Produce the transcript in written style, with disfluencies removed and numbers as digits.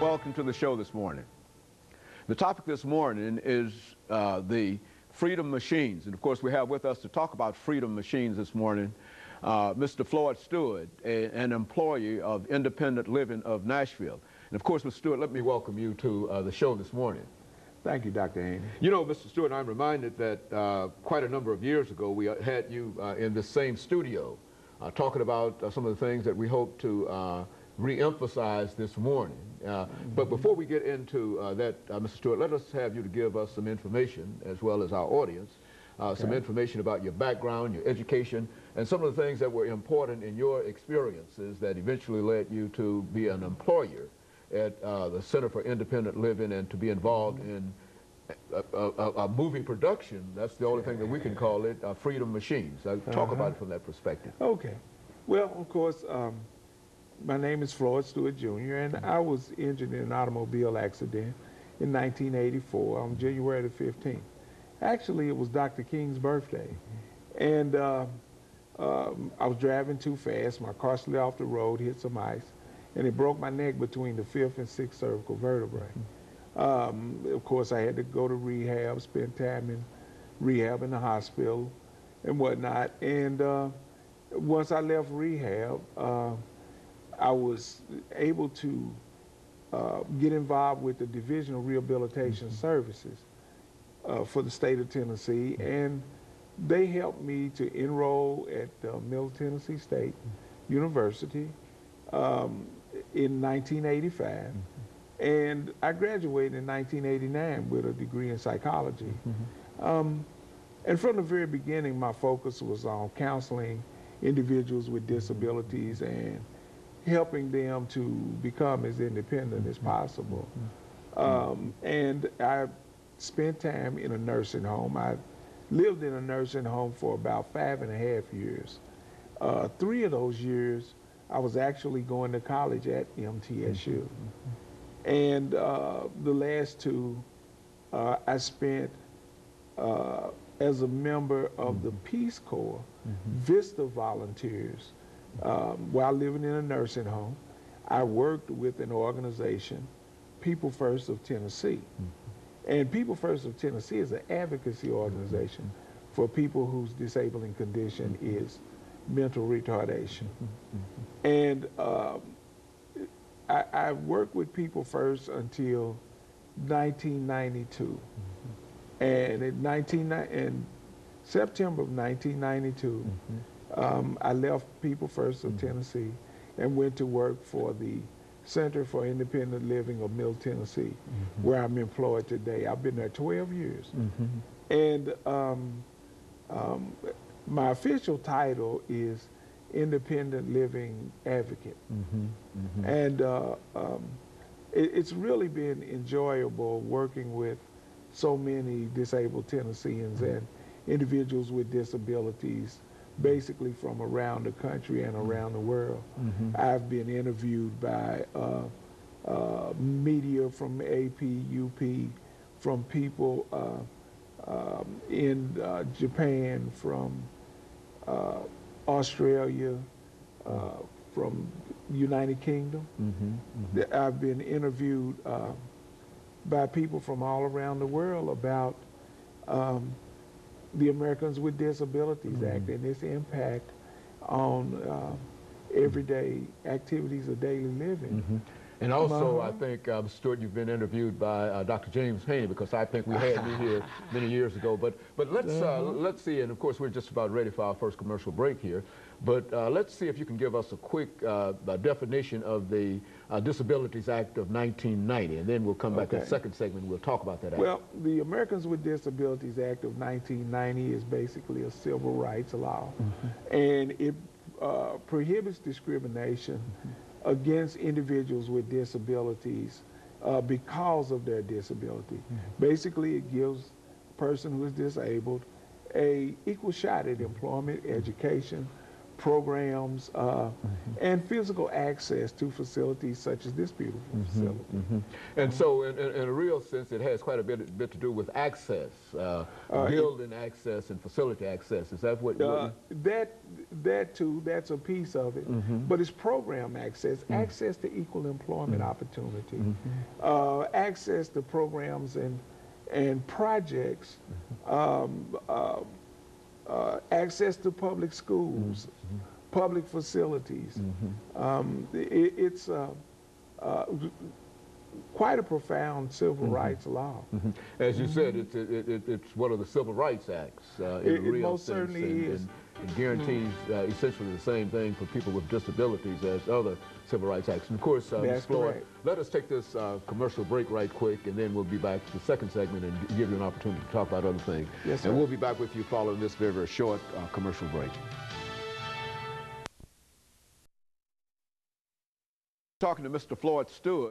Welcome to the show this morning. The topic this morning is the freedom machines. And of course, we have with us to talk about freedom machines this morning, Mr. FStewart, an employee of Independent Living of Nashville. And of course, Mr. Stewart, let me welcome you to the show this morning. Thank you, Dr. Haney. You know, Mr. Stewart, I'm reminded that quite a number of years ago, we had you in this same studio talking about some of the things that we hope to re-emphasize this morning. But before we get into that, Mr. Stewart, let us have you to give us some information, as well as our audience, some information about your background, your education, and some of the things that were important in your experiences that eventually led you to be an employer at the Center for Independent Living and to be involved in a movie production. That's the only thing that we can call it, Freedom Machines. Talk about it from that perspective. Okay. Well, of course, my name is FStewart Jr., and I was injured in an automobile accident in 1984 on January the 15th. Actually, it was Dr. King's birthday. And I was driving too fast. My car slid off the road, hit some ice, and it broke my neck between the 5th and 6th cervical vertebrae. Of course, I had to go to rehab, spend time in rehab in the hospital and whatnot. And once I left rehab, I was able to get involved with the Division of Rehabilitation Services for the state of Tennessee, and they helped me to enroll at Middle Tennessee State University in 1985, and I graduated in 1989 with a degree in psychology. And from the very beginning, my focus was on counseling individuals with disabilities and helping them to become as independent as possible. And I spent time in a nursing home. I lived in a nursing home for about 5.5 years. 3 of those years, I was actually going to college at MTSU. And the last 2, I spent as a member of the Peace Corps, VISTA volunteers. While living in a nursing home, I worked with an organization, People First of Tennessee. And People First of Tennessee is an advocacy organization for people whose disabling condition is mental retardation. And I worked with People First until 1992. And in September of 1992, I left People First of Tennessee and went to work for the Center for Independent Living of Middle Tennessee, where I'm employed today. I've been there 12 years. And my official title is Independent Living Advocate. And it's really been enjoyable working with so many disabled Tennesseans and individuals with disabilities, basically from around the country and around the world. I've been interviewed by media from AP, UP, from people in Japan, from Australia, from United Kingdom. I've been interviewed by people from all around the world about the Americans with Disabilities Act and its impact on everyday activities of daily living. And also, I think, Stewart, you've been interviewed by Dr. James Haney, because I think we had you here many years ago. But let's see, and of course we're just about ready for our first commercial break here. But let's see if you can give us a quick definition of the Disabilities Act of 1990, and then we'll come back to the second segment and we'll talk about that act. Well, the Americans with Disabilities Act of 1990 is basically a civil rights law, and it prohibits discrimination against individuals with disabilities because of their disability. Basically, it gives a person who is disabled a equal shot at employment, education, programs, and physical access to facilities such as this beautiful facility. And so, in a real sense, it has quite a bit to do with access, building access and facility access. Is that what? That too, that's a piece of it. But it's program access, access to equal employment opportunity, access to programs and projects, access to public schools, public facilities. It's quite a profound civil rights law. As you said, it's one of the civil rights acts in a real most sense, certainly is. and guarantees essentially the same thing for people with disabilities as other civil rights acts. And of course, Ms. Floyd, correct. let us take this commercial break right quick, and then we'll be back to the second segment and give you an opportunity to talk about other things. Yes, sir. And we'll be back with you following this very, very short commercial break. Talking to Mr. FStewart.